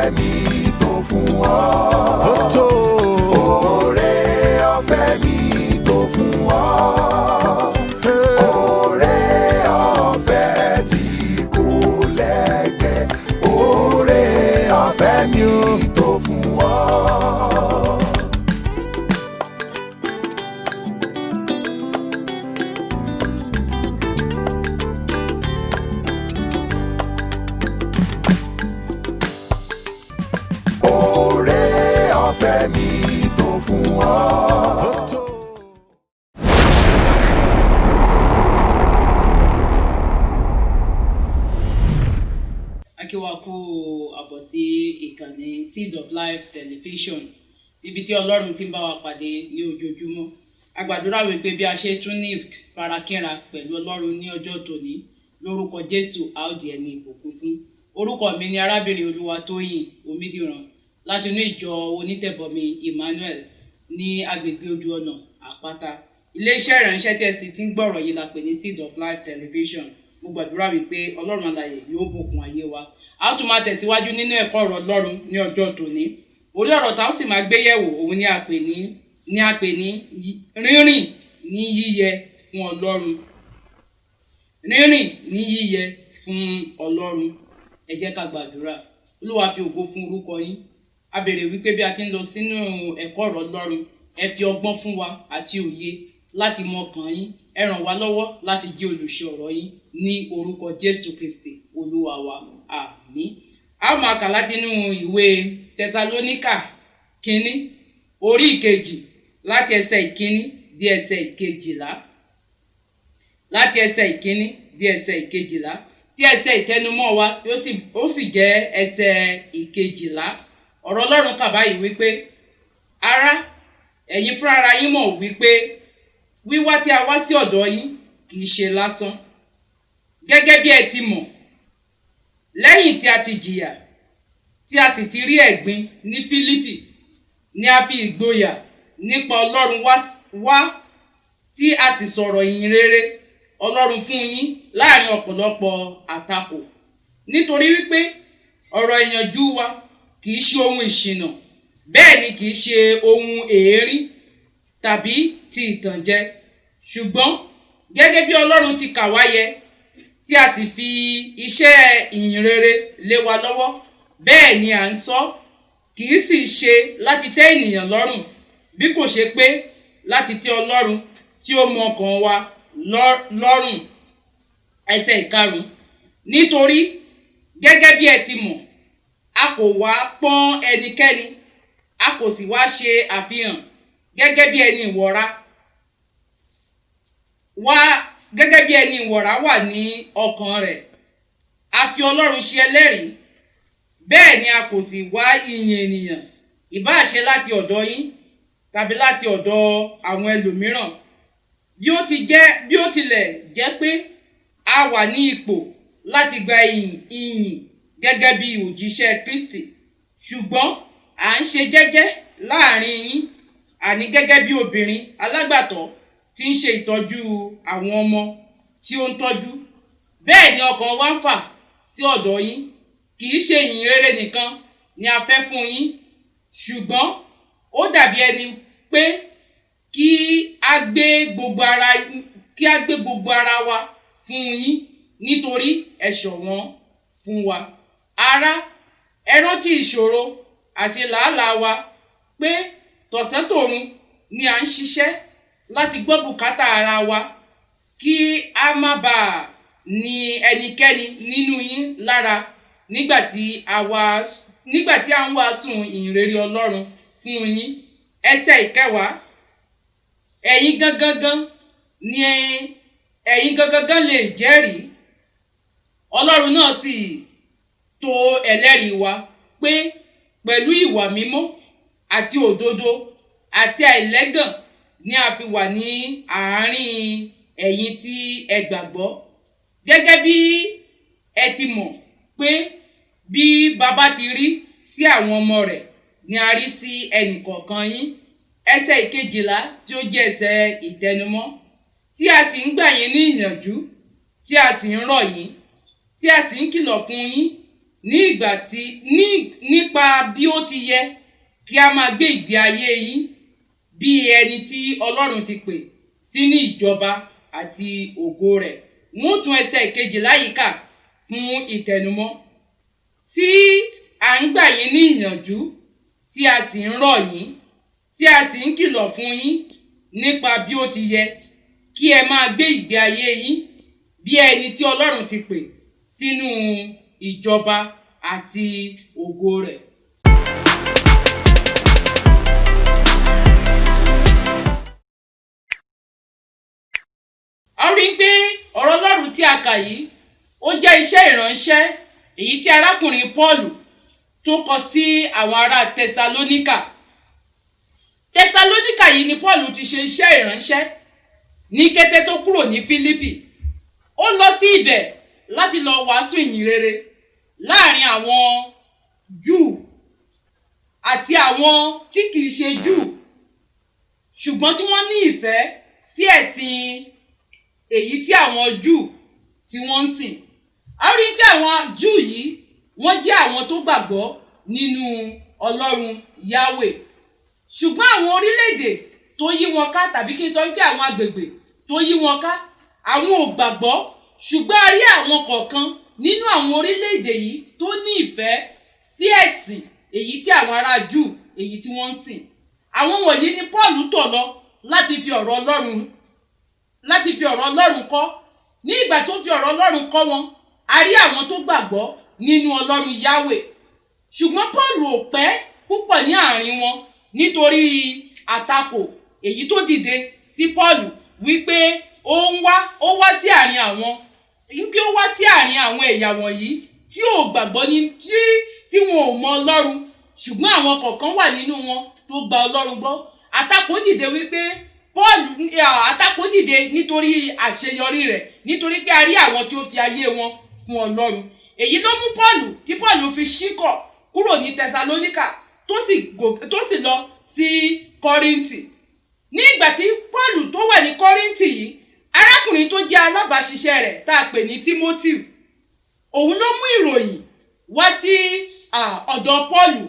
ọ̀fẹ́ mi tó fún ọ. Ó tó. Oore ọ̀fẹ́ mi tó fún ọ. Oore ọ̀fẹ́ tí kò lẹ́gbẹ́. Oore ọ̀fẹ́ mi tó fún ọ. Oore ọ̀fẹ́ mi tó fún ọ. Akíwákú àbọ̀ sí ìkànnì Seed of Life Television níbi tí Ọlọ́run ti ń bá wa pàdé ní ojoojúmọ́. A gbàdúrà wípé bí a ṣe tún ní farakínra pẹ̀lú Ọlọ́run ní ọjọ́ tòní, lórúkọ Jésù a ó di ẹni ìbùkún fún. Orúkọ mi ni arábìnrin Olúwatóyìn Omídìran láti inú ìjọ onítẹ̀bọmi Emmanuel ní agbègbè ojú ọ̀nà Àpáta. Iléeṣẹ́ ìránṣẹ́ tí ẹ sì ti ń gbọ́rọ̀ yìí la pè ní Seed of Life Television. Mo gbàdúrà wípé Ọlọ́run alààyè yóò bùkún ayé wa. A ó tún máa tẹ̀síwájú nínú ẹ̀kọ́ ọ̀rọ̀ Ọlọ́run ní ọjọ́ tòní. Orí ọ̀rọ̀ tá ó sì máa gbé yẹ̀wò òun ni a pè ní rírìn ní yíyẹ fún Ọlọ́run. Rírìn ní yíyẹ fún Ọlọ́run. Ẹ jẹ́ ká gbàdúrà. Olúwa fi ògo fún orúkọ yín. A béèrè wípé bí a ti ń lọ sínú ẹ̀kọ́ ọ̀rọ̀ Ọlọ́run, ẹ fi ọgbọ́n fún wa àti òye láti mọ ọkàn yín. Ẹ ràn wá lọ́wọ́ láti jẹ́ olùṣe ọ̀rọ̀ yín ní orúkọ Jésù Kristi Olúwa wa. Àmín. A ó máa kà láti inú ìwé Tẹsalóníkà kínní orí ìkejì láti ẹsẹ̀ ìkínní di ẹsẹ̀ ìkejìlá. Láti ẹsẹ̀ ìkínní di ẹsẹ̀ ìkejìlá. Tí ẹsẹ̀ ìtẹnumọ́ wa ó sì jẹ́ ẹsẹ̀ ìkejìlá. Ọ̀rọ̀ Ọlọ́run kà báyìí wípé, ará, ẹ̀yin fúnra ara yín mọ̀ wípé wíwá tí a wá sí ọ̀dọ̀ yín kì í ṣe lásán. Gẹ́gẹ́ bí ẹ ti mọ̀, lẹ́yìn tí a ti jìyà, tí a sì ti rí ẹ̀gbin ní Fílípì, ni a fi ìgboyà nípa Ọlọ́run wá tí a sì sọ̀rọ̀ ìyìn rere Ọlọ́run fún yín láàrin ọ̀pọ̀lọpọ̀ àtakò. Nítorí wípé ọ̀rọ̀ ìyànjú wa kì í ṣe ohun ìṣìnà, bẹ́ẹ̀ ni kì í ṣe ohun èérí tàbí ti ìtànjẹ, ṣùgbọ́n gẹ́gẹ́ bí Ọlọ́run ti kà wá yẹ, tí a sì fi iṣẹ́ ìyìn rere lé wa lọ́wọ́, bẹ́ẹ̀ ni à ń sọ, kì í sì ṣe láti tẹ́ ènìyàn lọ́rùn, bí kò ṣe pé láti tẹ́ Ọlọ́run tí ó mọ ọkàn wa lọ́rùn. Ẹsẹ̀ ìkarùn-ún. Nítorí gẹ́gẹ́ bí ẹ ti mọ̀, a kò wá pọ́n ẹnikẹ́ni, a kò sì wá ṣe àfihàn gẹ́gẹ́ bí ẹni ìwọ̀ra wà ní ọkàn rẹ̀. A fi Ọlọ́run ṣe ẹlẹ́rìí, bẹ́ẹ̀ ni a kò sì wá ìyìn ènìyàn, ìbáà ṣe láti ọ̀dọ̀ yín tàbí láti ọ̀dọ̀ àwọn ẹlòmíràn. Bí ó tilẹ̀ jẹ́ pé a wà ní ipò láti gba ìyìn gẹ́gẹ́ bí òjíṣẹ́ Kristi, ṣùgbọ́n à ń ṣe jẹ́jẹ́ láàrin yín, àní gẹ́gẹ́ bí obìnrin alágbàtọ́ tí ń ṣe ìtọ́jú àwọn ọmọ tí ó ń tọ́jú. Bẹ́ẹ̀ ni ọkàn wa ń fà sí ọ̀dọ̀ yín. Kì í ṣe ìyìn rere nìkan ni a fẹ́ fún yín, ṣùgbọ́n ó dàbí ẹni pé kí a gbé gbogbo ara wa fún yín, nítorí ẹ ṣọ̀wọ́n fún wa. Ará, ẹ rántí ìṣòro àti làálàá wa pé tọ̀sán-tòru ni à ń ṣiṣẹ́ láti gbọ́ bùkátà ara wa, kí a má bàa ní ẹnikẹ́ni nínú yín lára nígbà tí a ń wàásù ìhìnrere Ọlọ́run fún yín. Ẹsẹ̀ ìkẹwàá. Ẹ̀yin gangan lè jẹ́rìí. Ọlọ́run náà sì tò ẹlẹ́rìí wa pé pẹ̀lú ìwà mímọ́ àti òdodo àti àìlẹ́gàn ni a fi wà ní àárín ẹ̀yin tí ẹ gbàgbọ́. Gẹ́gẹ́ bí ẹ ti mọ̀ pé bí baba ti rí sí àwọn ọmọ rẹ̀ ni a rí sí ẹnìkọ̀ọ̀kan yín. Ẹsẹ̀ ìkejìlá tí ó jẹ́ ẹsẹ̀ ìtẹnumọ́, tí a sì ń gbà yín ní ìyànjú, tí a sì ń rọ̀ yín, tí a sì ń kìlọ̀ fún yín nípa nípa bí ó ti yẹ kí a máa gbé ìgbé ayé yín bí ẹni tí Ọlọ́run ti pè sínú ìjọba àti ògo rẹ̀. Wọ́n tún ẹsẹ̀ ìkejìlá yìí kà fún ìtẹnumọ́. Tí à ń gbà yín ní ìyànjú, tí a sì ń rọ̀ yín, tí a sì ń kìlọ̀ fún yín nípa bí ó ti yẹ kí ẹ máa gbé ìgbé ayé yín bí ẹni tí Ọlọ́run ti pè sínú ìjọba àti ògo rẹ̀. A rí i pé ọ̀rọ̀ Ọlọ́run tí a kà yìí ó jẹ́ iṣẹ́ ìránṣẹ́ èyí tí arákùnrin Pọ́ọ̀lù tó kọ sí àwọn ará Tẹsalóníkà. Tẹsalóníkà yìí ni Pọ́ọ̀lù ti ṣe iṣẹ́ ìránṣẹ́ ní kété tó kúrò ní Fílípì. Ó lọ sí ibẹ̀ láti lọ wàásù ìyìn rere láàrin àwọn Júù àti àwọn tí kìí ṣe Júù ṣùgbọ́n tí wọ́n ní ìfẹ́ sí ẹ̀sìn èyí tí àwọn Júù tí wọ́n ń sìn. A rí i pé àwọn Júù yìí wọ́n jẹ́ àwọn tó gbàgbọ́ nínú Ọlọ́run Yahweh, ṣùgbọ́n àwọn orílẹ̀-èdè tó yí wọn ká, tàbí kí n sọ wípé àwọn agbègbè tó yí wọn ká, àwọn ò gbàgbọ́. Ṣùgbọ́n a rí àwọn kọ̀ọ̀kan nínú àwọn orílẹ̀-èdè yìí tó ní ìfẹ́ sí ẹ̀sìn èyí tí àwọn ará Júù èyí tí wọ́n ń sìn. Àwọn wọ̀nyí ni Pọ́ọ̀lù tọ̀ lọ láti fi ọ̀rọ̀ Ọlọ́run kọ́. Ní ìgbà tó fi ọ̀rọ̀ Ọlọ́run kọ́ wọn, a rí àwọn tó gbàgbọ́ nínú Ọlọ́run Yahweh. Ṣùgbọ́n Pọ́ọ̀lù ò pẹ́ púpọ̀ ní àárín wọn nítorí àtakò èyí tó dìde sí Pọ́ọ̀lù wípé ó wá sí àárín àwọn, wípé ó wá sí àárín àwọn ẹ̀yà wọ̀nyí tí ò gbàgbọ́ ní tí wọn ò mọ Ọlọ́run, ṣùgbọ́n àwọn kọ̀ọ̀kan wà nínú wọn tó gba Ọlọ́run gbọ́. Àtakò dìde wípé àtakò dìde nítorí àṣeyọrí rẹ̀, nítorí pé a rí àwọn tí ó fi ayé wọn fún Ọlọ́run. Èyí ló mú tí Pọ́ọ̀lù fi ṣíkọ̀ kúrò ní Tẹsalóníkà tó sì lọ sí Kọ́ríńtì. Ní ìgbà tí Pọ́ọ̀lù tó wà ní Kọ́ríńtì yìí, arákùnrin tó jẹ́ alábàáṣiṣẹ́ rẹ̀ tá a pè ní Tímótì, òun ló mú ìròyìn wá sí ọ̀dọ̀ Pọ́ọ̀lù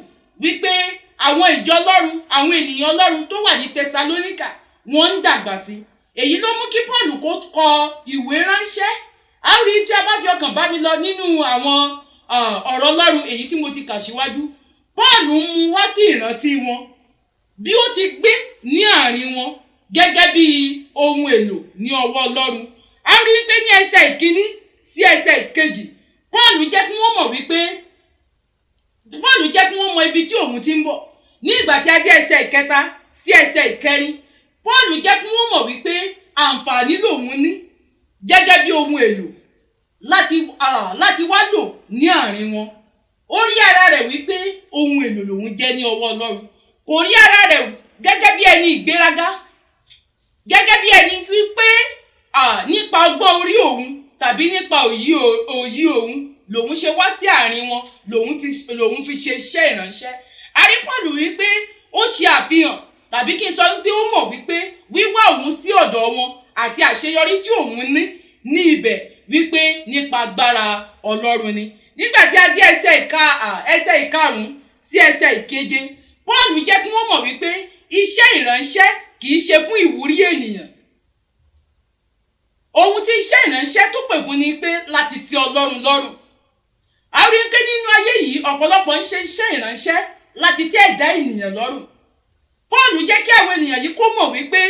wípé àwọn ìjọ Ọlọ́run, àwọn ènìyàn Ọlọ́run tó wà ní Tẹsalóníkà wọ́n ń dàgbà sí. Èyí ló mú kí Pọ́ọ̀lù kó kọ ìwé ránṣẹ́. A rí tí a bá fi ọkàn bá mi lọ nínú àwọn ọ̀rọ̀ Ọlọ́run èyí tí mo ti kà síwájú. Pọ́ọ̀lù mú wá sí ìrántí wọn bí ó ti gbé ní àárín wọn gẹ́gẹ́ bí ohun èlò ní ọwọ́ Ọlọ́run. A rí pé ní ẹsẹ̀ ìkíní sí ẹsẹ̀ ìkejì, Pọ́ọ̀lù jẹ́ kí wọ́n mọ ibi tí òun ti ń bọ̀. Ní ìgbà tí a dé ẹsẹ̀ ìkẹta sí ẹsẹ̀ ìkẹrin, Pọ́ọ̀lù jẹ́ kí wọ́n mọ̀ wípé àǹfààní lòun ní gẹ́gẹ́ bí ohun èlò láti wá lò ní àárín wọn. Ó rí ara rẹ̀ wípé ohun èlò lòun jẹ́ ní ọwọ́ Ọlọ́run. Kò rí ara rẹ̀ gẹ́gẹ́ bí ẹni ìgbéraga, gẹ́gẹ́ bí ẹni wípé nípa ọgbọ́n orí òun tàbí nípa òyì òun lòun ṣe wá sí àárín wọn, lòun fi ṣe iṣẹ́ ìránṣẹ́. A rí Pọ́ọ̀lù wípé ó ṣe àfihàn, tàbí kí n sọ wípé ó mọ̀ wípé wíwá òun sí ọ̀dọ̀ wọn àti àṣeyọrí tí òun ní ibẹ̀ wípé nípa agbára Ọlọ́run ni. Nígbà tí a dé ẹsẹ̀ ìkarùn-ún sí ẹsẹ̀ ìkeje, Pọ́ọ̀lù jẹ́ kí wọ́n mọ̀ wípé iṣẹ́ ìránṣẹ́ kì í ṣe fún ìwúrí ènìyàn. Ohun tí iṣẹ́ ìránṣẹ́ tó pè fún ni pé láti tẹ́ Ọlọ́run lọ́rùn. A rí pé nínú ayé yìí ọ̀pọ̀lọpọ̀ ń ṣe iṣẹ́ ìránṣẹ́ láti tẹ́ ẹ̀dá ènìyàn lọ́rùn. Pọ́ọ̀lù jẹ́ kí àwọn ènìyàn yìí kó mọ̀ wípé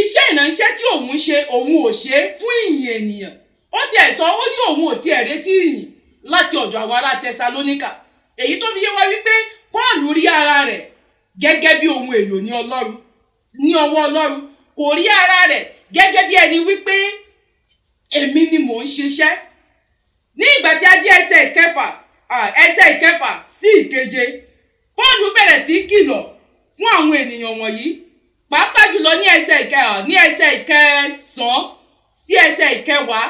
iṣẹ́ ìránṣẹ́ tí òun ṣe òun ò ṣe fún ìyìn ènìyàn. Ó tiẹ̀ sọ ó ní òun ò tiẹ̀ retí ìyìn láti ọ̀dọ̀ àwọn ará Tẹsalóníkà. Èyí tó fi yé wa wípé Pọ́ọ̀lù rí ara rẹ̀ gẹ́gẹ́ bí ohun èlò ní ọwọ́ Ọlọ́run. Kò rí ara rẹ̀ gẹ́gẹ́ bí ẹni wípé èmi ni mò ń ṣiṣẹ́. Ní ìgbà tí a dé ẹsẹ̀ ìkẹfà sí ìkeje, Pọ́ọ̀lù bẹ̀rẹ̀ sí kìlọ̀ fún àwọn ènìyàn wọ̀nyí, pàápàá jùlọ ní ẹsẹ̀ ìkẹsàn-án sí ẹsẹ̀ ìkẹwàá.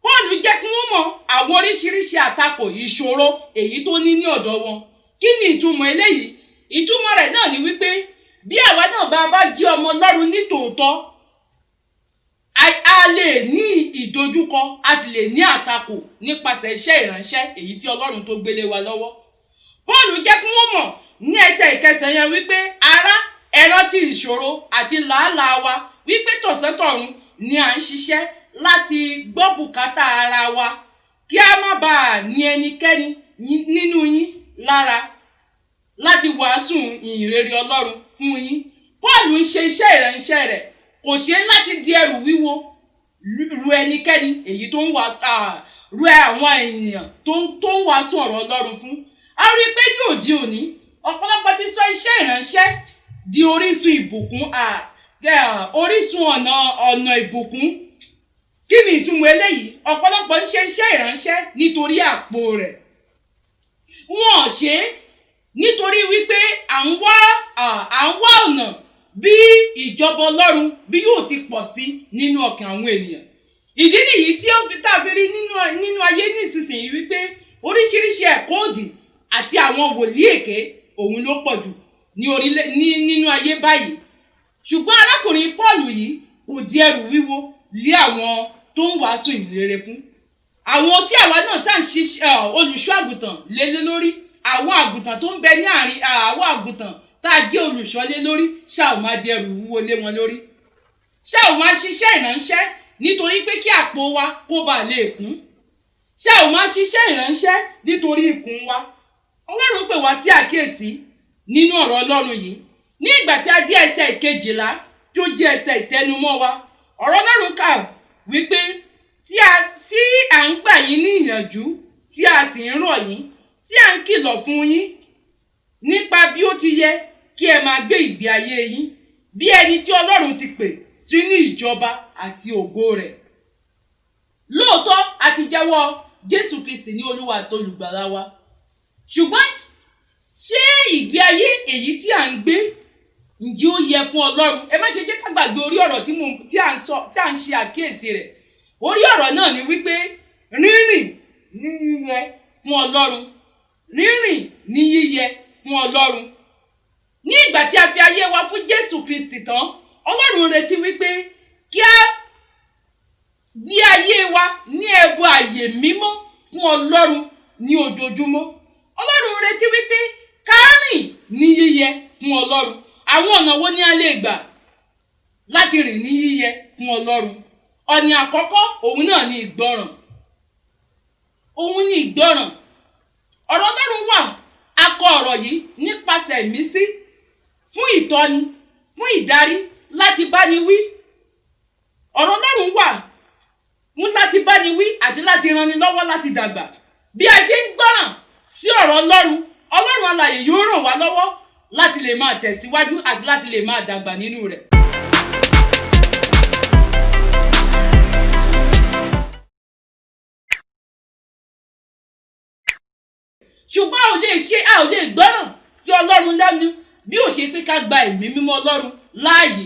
Pọ́ọ̀lù jẹ́ kí wọ́n mọ àwọn oríṣiríṣi àtakò ìṣòro èyí tó ní ọ̀dọ̀ wọn. Kí ni ìtumọ̀ eléyìí? Ìtumọ̀ rẹ̀ náà ni wípé bí àwa náà bá jí ọmọ Ọlọ́run ní tòótọ́, a lè ní ìdojúkọ, a sì lè ní àtakò nípasẹ̀ iṣẹ́ ìránṣẹ́ èyí tí Ọlọ́run tó gbélé wa lọ́wọ́. Paul jẹ́ kí wọ́n mọ̀ ní ẹsẹ̀ ìkẹsàn yẹn wípé ará, ẹ rántí ìṣòro àti làálàá wa wípé tọ̀sán-tọ̀run ni à ń ṣiṣẹ́ láti gbọ́ bùkátà ara wa kí a má bàa ní ẹnikẹ́ni nínú yín lára láti wàásù ìhìnrere Ọlọ́run fún yín. Paul ń ṣe iṣẹ́ ìránṣẹ́ rẹ̀, kò ṣe láti di ẹrù wíwo ru ẹnikẹ́ni èyí tó ń ru àwọn ènìyàn tó ń wàásù ọ̀rọ̀ Ọlọ́run fún. A rí i pé ní òde òní ọ̀pọ̀lọpọ̀ ti sọ iṣẹ́ ìránṣẹ́ di orísun ìbùkún, orísun ọ̀nà ìbùkún. Kí ni ìtumọ̀ eléyìí? Ọ̀pọ̀lọpọ̀ ń ṣe iṣẹ́ ìránṣẹ́ nítorí àpò rẹ̀. Wọn ò ṣe é nítorí wípé à ń wá ọ̀nà bí ìjọba Ọlọ́run bí yóò ti pọ̀ sí nínú ọkàn àwọn ènìyàn. Ìdí nìyí tí ó fi tàbí rí nínú ayé nísinsìnyí wípé oríṣiríṣi ẹ̀kọ́ òdì àti àwọn wòlíì èké òun ló pọ̀ jù nínú ayé báyìí. Ṣùgbọ́n arákùnrin Paul yìí kò di ẹrù wíwo lé àwọn tó ń wàásù ìhìnrere fún. Àwọn tí àwa náà tá à ń ṣiṣẹ́ olùṣọ́ àgùntàn lé lórí, àwọn àgùntàn tó ń bẹ ní àárín àwọn àgùntàn tá a jẹ́ olùṣọ́ lé lórí, ṣáà ò máa di ẹrù wúwo lé wọn lórí. Ṣáà ò máa ṣiṣẹ́ ìránṣẹ́ nítorí pé kí àpò wa kó bá lè kún. Ṣáà ò máa ṣiṣẹ́ ìránṣẹ́ nítorí ikùn wa. Ọlọ́run pè wá sí àkíyèsí nínú ọ̀rọ̀ Ọlọ́run yìí. Ní ìgbà tí a dé ẹsẹ̀ ìkejìlá tó jẹ́ ẹsẹ̀ ìtẹnumọ́ wa, ọ̀rọ̀ Ọlọ́run kà wípé tí à ń gbà yín ní ìyànjú, tí a sì ń rọ̀ yín, tí à ń kìlọ̀ fún yín nípa bí ó ti yẹ kí ẹ máa gbé ìgbé ayé yín bí ẹni tí Ọlọ́run ti pè sínú ìjọba àti ògo rẹ̀. Lóòótọ́ a ti jẹ́wọ́ Jésù Kristi ní Olúwa àti Olùgbàlà wa. Ṣùgbọ́n ṣé ìgbé ayé èyí tí à ń gbé ǹjẹ́ ó yẹ fún Ọlọ́run? Ẹ má ṣe jẹ́ ká gbàgbé orí ọ̀rọ̀ tí à ń ṣe àkíyèsí rẹ̀. Orí ọ̀rọ̀ náà ni wípé rírìn ní yíyẹ fún Ọlọ́run. Rírìn ní yíyẹ fún Ọlọ́run. Ní ìgbà tí a fi ayé wa fún Jésù Kristi tán, Ọlọ́run retí wípé kí a gbé ayé wa ní ẹbọ àyè mímọ́ fún Ọlọ́run ní ojoojúmọ́. Ọlọ́run retí wípé ká rìn ní yíyẹ fún Ọlọ́run. Àwọn ọ̀nà wo ni a lè gbà láti rìn ní yíyẹ fún Ọlọ́run? Ọ̀nà àkọ́kọ́ òun náà ni ìgbọràn. Òun ni ìgbọràn. Ọ̀rọ̀ Ọlọ́run wà, a kọ ọ̀rọ̀ yìí nípasẹ̀ ìmísí fún ìtọ́ni, fún ìdarí, láti báni wí. Ọ̀rọ̀ Ọlọ́run wà fún láti báni wí àti láti ranni lọ́wọ́ láti dàgbà. Bí a ṣe ń gbọ́ràn sí ọ̀rọ̀ Ọlọ́run, Ọlọ́run alààyè yóò ràn wá lọ́wọ́ láti lè máa tẹ̀síwájú àti láti lè máa dàgbà nínú rẹ̀. Ṣùgbọ́n a ò lè gbọ́ràn sí Ọlọ́run lẹ́nu bí ó ṣe pé ká gba ẹ̀mí mímọ́ Ọlọ́run láàyè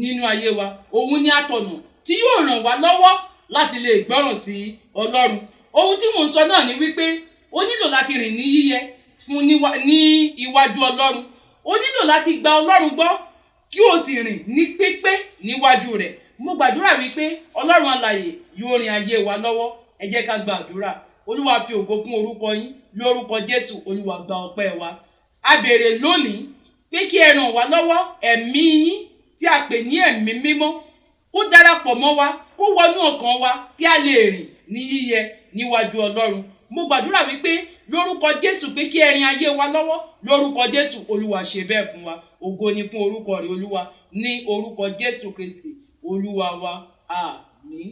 nínú ayé wa. Òun ni atọ̀nà tí yóò ràn wá lọ́wọ́ láti lè gbọ́ràn sí Ọlọ́run. Ohun tí mò ń sọ náà ni wípé o nílò láti rìn ní yíyẹ fún ní iwájú Ọlọ́run. O nílò láti gba Ọlọ́run gbọ́ kí o sì rìn ní pípé níwájú rẹ̀. Mo gbàdúrà wípé Ọlọ́run alààyè yóò rìn ayé wa lọ́wọ́. Ẹ jẹ́ ká gbàdúrà. Olúwa fi ògo fún orúkọ yín, lórúkọ Jésù. Olúwa gba ọpẹ́ wa. A béèrè lónìí pé kí ẹ ràn wá lọ́wọ́, ẹ̀mí yín tí a pè ní ẹ̀mí mímọ́ kó darapọ̀ mọ́ wa, kó wọnú ọkàn wa kí a lè rìn ní yíyẹ níwájú Ọlọ́run. Mo gbàdúrà wípé lórúkọ Jésù pé kí ẹ rìn ayé wa lọ́wọ́, lórúkọ Jésù. Olúwa ṣe bẹ́ẹ̀ fún wa. Ògo ni fún orúkọ rẹ̀ Olúwa, ní orúkọ Jésù Kristi Olúwa wa. Àmín.